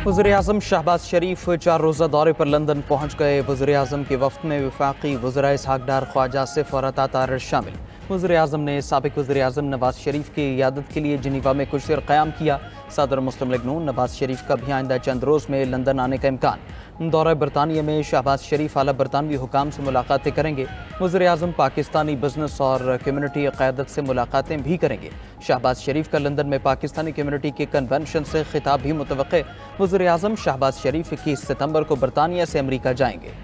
वज़ीर-ए-आज़म शहबाज शरीफ 4 रोज़ा दौरे पर लंदन पहुँच गए। वज़ीर-ए-आज़म के वफ़द में वफाकी वज़राए इसहाक़ डार, ख्वाजा आसिफ और अता तारर शामिल। वज़ीर-ए-आज़म ने साबिक़ वज़ीर-ए-आज़म नवाज शरीफ की इयादत के लिए जिनीवा में कुर्सी क़याम किया। सदर मुस्लिम लीग नून नवाज शरीफ का भी आइंदा चंद रोज़ में लंदन आने का इम्कान। दौरा बरतानिया में शहबाज शरीफ आला बरतानवी हुकाम से मुलाकातें करेंगे। वज़ीर-ए-आज़म पाकिस्तानी बिजनेस और कम्युनिटी क़यादत से मुलाकातें भी करेंगे। शहबाज शरीफ का लंदन में पाकिस्तानी कम्युनिटी के कन्वेंशन से खिताब भी मुतवक्के। वज़ीर-ए-आज़म शहबाज शरीफ 21 सितंबर को बरतानिया से अमरीका जाएंगे।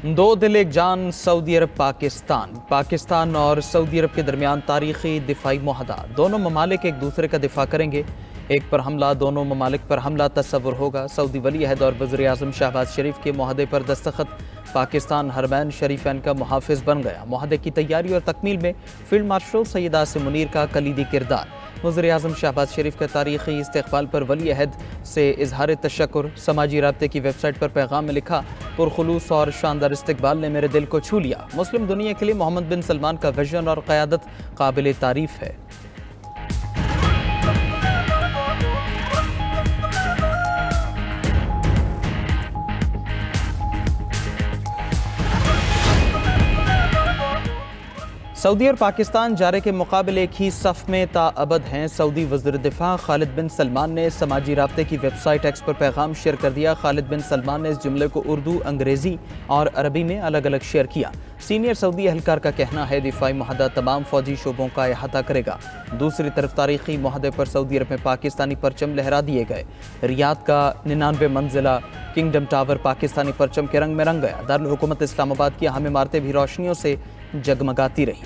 दो दिल एक जान सऊदी अरब पाकिस्तान और सऊदी अरब के दरमियान तारीखी दिफाई मुआहदा। दोनों ममालिक एक दूसरे का दिफा करेंगे। एक पर हमला, दोनों ममालिक पर हमला तस्वुर होगा। सऊदी वली अहद और वज़ीर-ए-आज़म शहबाज शरीफ के मुआहदे पर दस्तखत। पाकिस्तान हरमैन शरीफैन का मुहाफ़िज़ बन गया। मुआहदे की तैयारी और तकमील में फील्ड मार्शल सैयद आसिम मुनीर का कलीदी किरदार। वज़ीर-ए-आज़म शहबाज शरीफ का तारीख़ी इस्तक़बाल पर वली अहद से इजहार तशक्कुर। समाजी राब्ते की वेबसाइट पर पैगाम में लिखा, पुरखुलूस और शानदार इस्तक़बाल ने मेरे दिल को छू लिया। मुस्लिम दुनिया के लिए मोहम्मद बिन सलमान का विजन और क़यादत काबिल तारीफ़ है। सऊदी और पाकिस्तान जारे के मुकाबले एक ही सफ़ में ताअबद हैं। सऊदी वज़ीर दिफा खालिद बिन सलमान ने समाजी राब्ते की वेबसाइट एक्स पर पैगाम शेयर कर दिया। खालिद बिन सलमान ने इस जुमले को उर्दू, अंग्रेज़ी और अरबी में अलग अलग शेयर किया। सीनियर सऊदी एहलकार का कहना है दिफाई मुआहदा तमाम फौजी शोबों का अहाता करेगा। दूसरी तरफ तारीखी मुआहदे पर सऊदी अरब में पाकिस्तानी परचम लहरा दिए गए। रियाद का 99 मंजिला किंगडम टावर पाकिस्तानी परचम के रंग में रंग गया। दारुल हुकूमत इस्लामाबाद की अहम इमारतें भी रोशनियों से जगमगाती रही।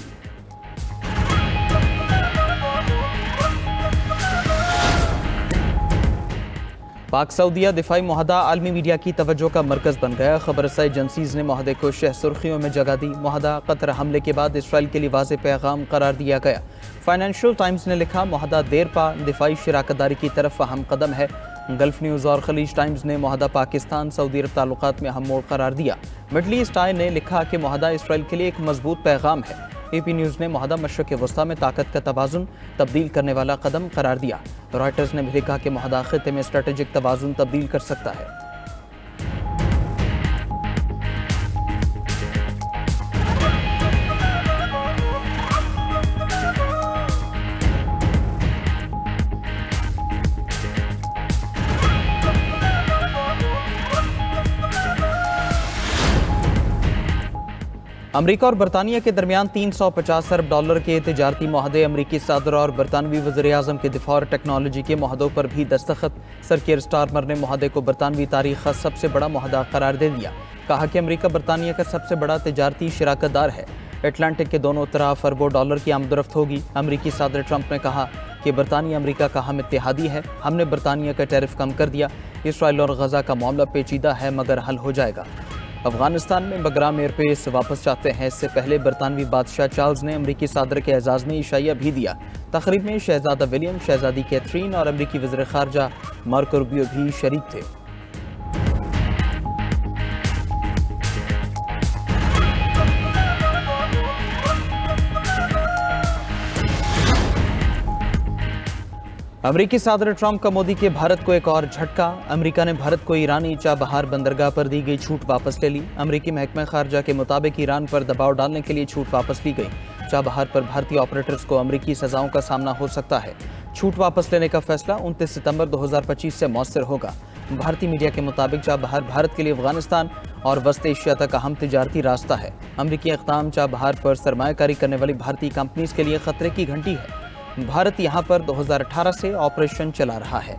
पाक सऊदिया दिफाई मुआहदा आलमी मीडिया की तवज्जो का मरकज़ बन गया। खबर रसाई एजेंसीज़ ने मुआहदे को शह सुर्खियों में जगह दी। मुआहदा कतर हमले के बाद इसराइल के लिए वाज़ेह पैगाम करार दिया गया। फाइनेंशियल टाइम्स ने लिखा, मुआहदा देर पा दिफाई शराकतदारी की तरफ अहम कदम है। गल्फ न्यूज़ और खलीज टाइम्स ने मुआहदा पाकिस्तान सऊदी अरब ताल्लुकात में अहम मोड़ करार दिया। मिडल ईस्ट आई ने लिखा कि मुआहदा इसराइल के लिए एक मजबूत पैगाम है। AP न्यूज़ ने मुआहदा मशरक़ वस्ता में ताकत का तवाज़ुन तब्दील करने वाला कदम करार दिया। रॉयटर्स ने भी लिखा कि मुआहदा खित्ते में स्ट्रेटेजिक तवाज़ुन तब्दील कर सकता है। अमरीका और बरतानिया के दरमियान 350 अरब डॉलर के तिजारती मुआहदे। अमरीकी सदर और बरतानवी वज़ीर-ए-आज़म के दिफा और टेक्नोलॉजी के मुआहदों पर भी दस्तखत। सर कीर स्टारमर ने मुआहदे को बरतानवी तारीख़ का सबसे बड़ा मुआहदा करार दे दिया। कहा कि अमरीका बरतानिया का सबसे बड़ा तिजारती शराकतदार है। अटलांटिक के दोनों तरफ अरबों डॉलर की आमदरफ्त होगी। अमरीकी सदर ट्रंप ने कहा कि बरतानिया अमरीका का हम इत्तेहादी है। हमने बरतानिया का टैरिफ कम कर दिया। इसराइल और गजा का मामला पेचीदा है मगर हल हो जाएगा। अफगानिस्तान में बगराम एयरबेस वापस चाहते हैं। इससे पहले बरतानवी बादशाह चार्ल्स ने अमरीकी सदर के एजाज़ में इशाइया भी दिया। तकरीब में शहजादा विलियम, शहजादी कैथरीन और अमरीकी वज़ीर ख़ारजा मार्को रूबियो भी शरीक थे। अमरीकी सदर ट्रंप का मोदी के भारत को एक और झटका। अमरीका ने भारत को ईरानी चाबहार बंदरगाह पर दी गई छूट वापस ले ली। अमरीकी महकमा खारजा के मुताबिक ईरान पर दबाव डालने के लिए छूट वापस ली गई। चाबहार पर भारतीय ऑपरेटर्स को अमरीकी सजाओं का सामना हो सकता है। छूट वापस लेने का फैसला 29 सितंबर 2025 से मौसर होगा। भारतीय मीडिया के मुताबिक चाबहार भारत के लिए अफगानिस्तान और वस्त एशिया तक अहम तिजारती रास्ता है। अमरीकी इक़दाम चाबहार पर सरमायाकारी करने वाली भारतीय कंपनीज के लिए खतरे की घंटी है। भारत यहां पर 2018 से ऑपरेशन चला रहा है।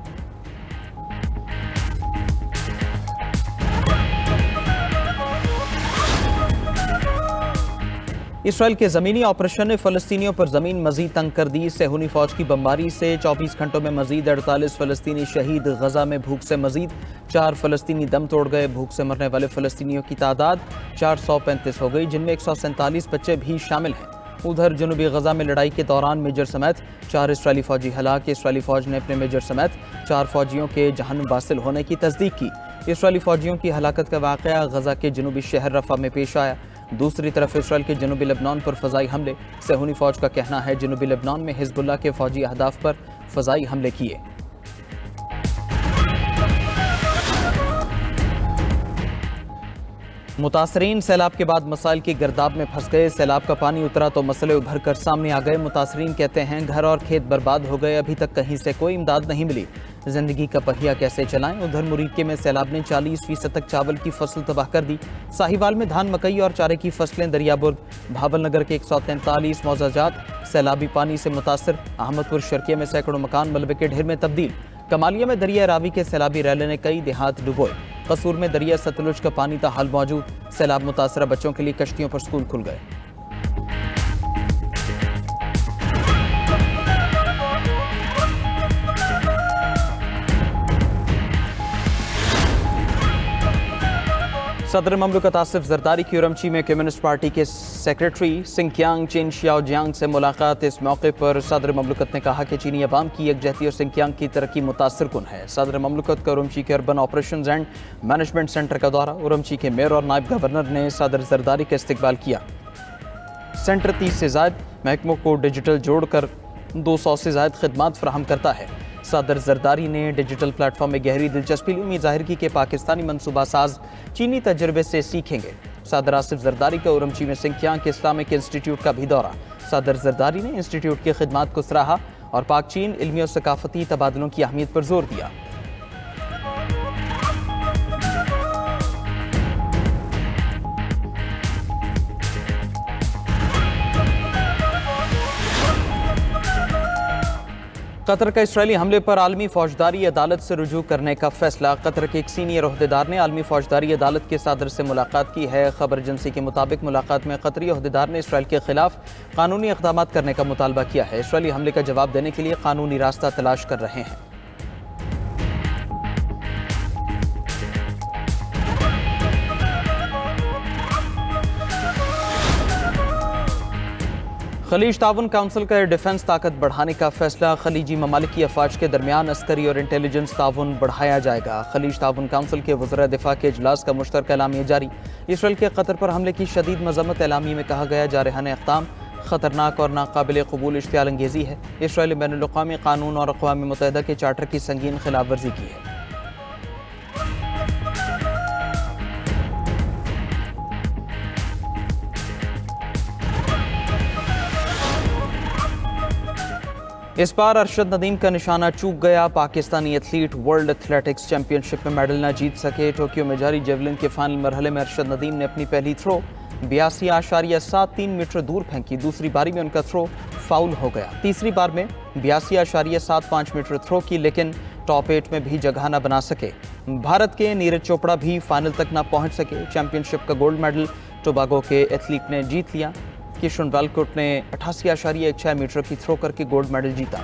इसराइल के ज़मीनी ऑपरेशन ने फ़लस्तीनियों पर ज़मीन मज़ीद तंग कर दी। सेहूनी फ़ौज की बमबारी से 24 घंटों में मज़ीद 48 फ़लस्तीनी शहीद। गजा में भूख से मज़ीद 4 फ़लस्तीनी दम तोड़ गए। भूख से मरने वाले फ़लस्तीनियों की तादाद 435 हो गई, जिनमें 147 बच्चे भी शामिल हैं। उधर जनूबी गजा में लड़ाई के दौरान मेजर समेत 4 इसराइली फ़ौजी हलाक। इसराइली फ़ौज ने अपने मेजर समेत 4 फ़ौजियों के जहन्नुम वासिल होने की तस्दीक की। इसराइली फ़ौजियों की हलाकत का वाक़या गजा के जनूबी शहर रफ़ा में पेश आया। دوسری طرف اسرائیل کے جنوبی لبنان پر فضائی حملے، صہیونی فوج کا کہنا ہے جنوبی لبنان میں حزب اللہ کے فوجی اہداف پر فضائی حملے کیے۔ متاثرین سیلاب کے بعد مسائل کی گرداب میں پھنس گئے، سیلاب کا پانی اترا تو مسئلے ابھر کر سامنے آ گئے۔ متاثرین کہتے ہیں گھر اور کھیت برباد ہو گئے، ابھی تک کہیں سے کوئی امداد نہیں ملی، زندگی کا پہیہ کیسے چلائیں۔ ادھر مریکے میں سیلاب نے 40% تک چاول کی فصل تباہ کر دی۔ ساہیوال میں دھان، مکئی اور چارے کی فصلیں دریا برد۔ بھاول نگر کے 143 موضع جات سیلابی پانی سے متاثر۔ احمد پور شرقیہ میں سینکڑوں مکان ملبے کے ڈھیر میں تبدیل۔ کمالیہ میں دریا راوی کے سیلابی ریلے نے کئی دیہات ڈبوئے۔ قصور میں دریا ستلج کا پانی تاحال موجود، سیلاب متاثرہ بچوں کے لیے کشتیوں پر سکول کھل گئے۔ صدر مملکت آصف زرداری کی اورمچی میں کمیونسٹ پارٹی کے سیکریٹری سنکیانگ چین شیاؤ جیانگ سے ملاقات۔ اس موقع پر صدر مملکت نے کہا کہ چینی عوام کی یکجہتی اور سنکیانگ کی ترقی متاثر کن ہے۔ صدر مملکت کا اورمچی کے urban operations and management centre کا دورہ، اورمچی کے میئر اور نائب گورنر نے صدر زرداری کا استقبال کیا۔ سینٹر 30 سے زائد محکموں کو ڈیجیٹل جوڑ کر 200 سے زائد خدمات فراہم کرتا ہے۔ صدر زرداری نے ڈیجیٹل پلیٹ فارم میں گہری دلچسپی لی، امید ظاہر کی کہ پاکستانی منصوبہ ساز چینی تجربے سے سیکھیں گے۔ صدر آصف زرداری کا اورمچی میں سنکیانگ کے اسلامک انسٹیٹیوٹ کا بھی دورہ۔ صدر زرداری نے انسٹیٹیوٹ کی خدمات کو سراہا اور پاک چین علمی اور ثقافتی تبادلوں کی اہمیت پر زور دیا۔ قطر کا اسرائیلی حملے پر عالمی فوجداری عدالت سے رجوع کرنے کا فیصلہ۔ قطر کے ایک سینئر عہدیدار نے عالمی فوجداری عدالت کے صدر سے ملاقات کی ہے۔ خبر ایجنسی کے مطابق ملاقات میں قطری عہدیدار نے اسرائیل کے خلاف قانونی اقدامات کرنے کا مطالبہ کیا ہے۔ اسرائیلی حملے کا جواب دینے کے لیے قانونی راستہ تلاش کر رہے ہیں۔ خلیج تعاون کونسل کا ڈیفنس طاقت بڑھانے کا فیصلہ۔ خلیجی ممالک کی افواج کے درمیان عسکری اور انٹیلیجنس تعاون بڑھایا جائے گا۔ خلیج تعاون کونسل کے وزراء دفاع کے اجلاس کا مشترکہ اعلامیہ جاری۔ اسرائیل کے قطر پر حملے کی شدید مذمت۔ اعلامیہ میں کہا گیا جارحانہ اقدام خطرناک اور ناقابل قبول اشتعال انگیزی ہے۔ اسرائیل نے بین الاقوامی قانون اور اقوام متحدہ کے چارٹر کی سنگین خلاف ورزی کی ہے۔ اس بار ارشد ندیم کا نشانہ چوک گیا۔ Pakistani athlete world athletics championship میں میڈل نہ جیت سکے۔ ٹوکیو میں جاری جیولن کے فائنل مرحلے میں ارشد ندیم نے اپنی پہلی تھرو 82.73 میٹر دور پھینکی۔ دوسری باری میں ان کا تھرو فاؤل ہو گیا۔ تیسری بار میں 82.75 میٹر تھرو کی، لیکن ٹاپ 8 میں بھی جگہ نہ بنا سکے۔ بھارت کے نیرج چوپڑا بھی فائنل تک نہ پہنچ سکے۔ چیمپئن شپ کا گولڈ میڈل ٹوباگو کے ایتھلیٹ نے جیت لیا۔ کشن والکوٹ نے 88.16 میٹر کی تھرو کر کے گولڈ میڈل جیتا۔